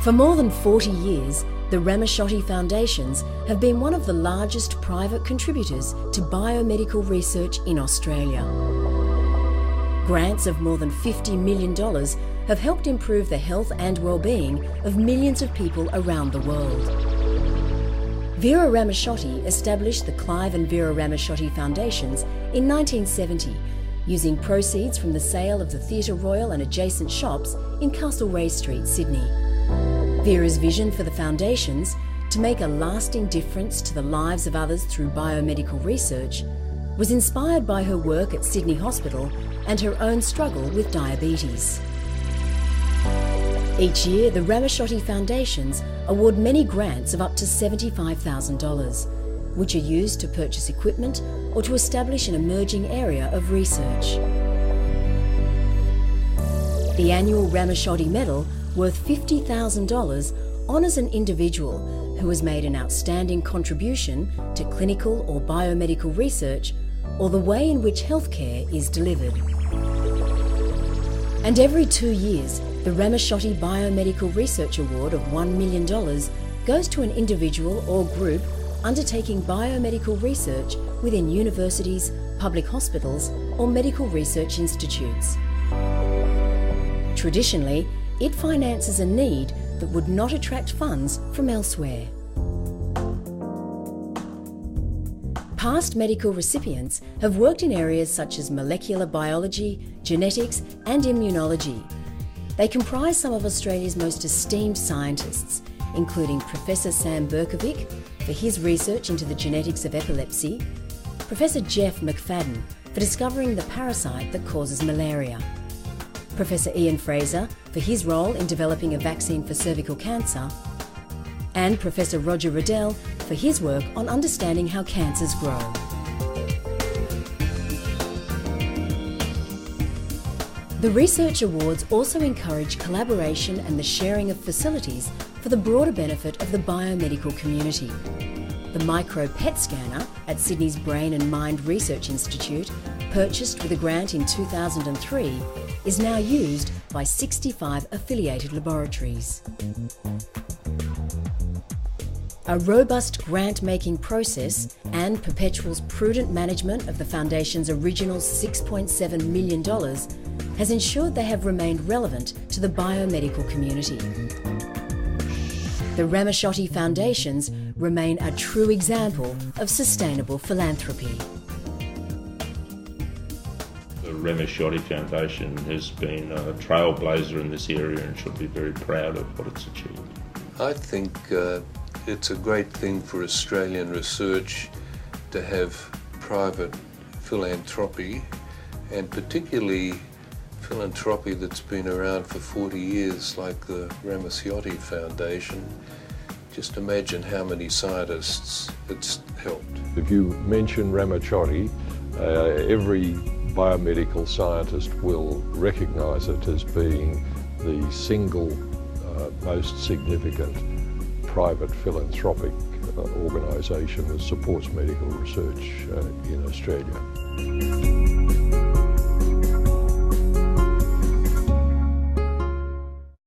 For more than 40 years, the Ramaciotti Foundations have been one of the largest private contributors to biomedical research in Australia. Grants of more than $50 million have helped improve the health and well-being of millions of people around the world. Vera Ramaciotti established the Clive and Vera Ramaciotti Foundations in 1970, using proceeds from the sale of the Theatre Royal and adjacent shops in Castlereagh Street, Sydney. Vera's vision for the foundations, to make a lasting difference to the lives of others through biomedical research, was inspired by her work at Sydney Hospital and her own struggle with diabetes. Each year, the Ramaciotti Foundations award many grants of up to $75,000, which are used to purchase equipment or to establish an emerging area of research. The annual Ramaciotti Medal, worth $50,000, honours an individual who has made an outstanding contribution to clinical or biomedical research or the way in which healthcare is delivered. And every 2 years, the Ramaciotti Biomedical Research Award of $1 million goes to an individual or group undertaking biomedical research within universities, public hospitals, or medical research institutes. Traditionally, it finances a need that would not attract funds from elsewhere. Past medical recipients have worked in areas such as molecular biology, genetics, and immunology. They comprise some of Australia's most esteemed scientists, including Professor Sam Berkovic for his research into the genetics of epilepsy, Professor Jeff McFadden for discovering the parasite that causes malaria, Professor Ian Fraser for his role in developing a vaccine for cervical cancer, and Professor Roger Riddell for his work on understanding how cancers grow. The Research Awards also encourage collaboration and the sharing of facilities for the broader benefit of the biomedical community. The micro PET scanner at Sydney's Brain and Mind Research Institute, purchased with a grant in 2003, is now used by 65 affiliated laboratories. A robust grant-making process and Perpetual's prudent management of the Foundation's original $6.7 million has ensured they have remained relevant to the biomedical community. The Ramaciotti Foundations remain a true example of sustainable philanthropy. The Ramaciotti Foundation has been a trailblazer in this area and should be very proud of what it's achieved. I think it's a great thing for Australian research to have private philanthropy, and particularly philanthropy that's been around for 40 years, like the Ramaciotti Foundation. Just imagine how many scientists it's helped. If you mention Ramaciotti, every biomedical scientist will recognise it as being the single most significant private philanthropic organisation that supports medical research in Australia.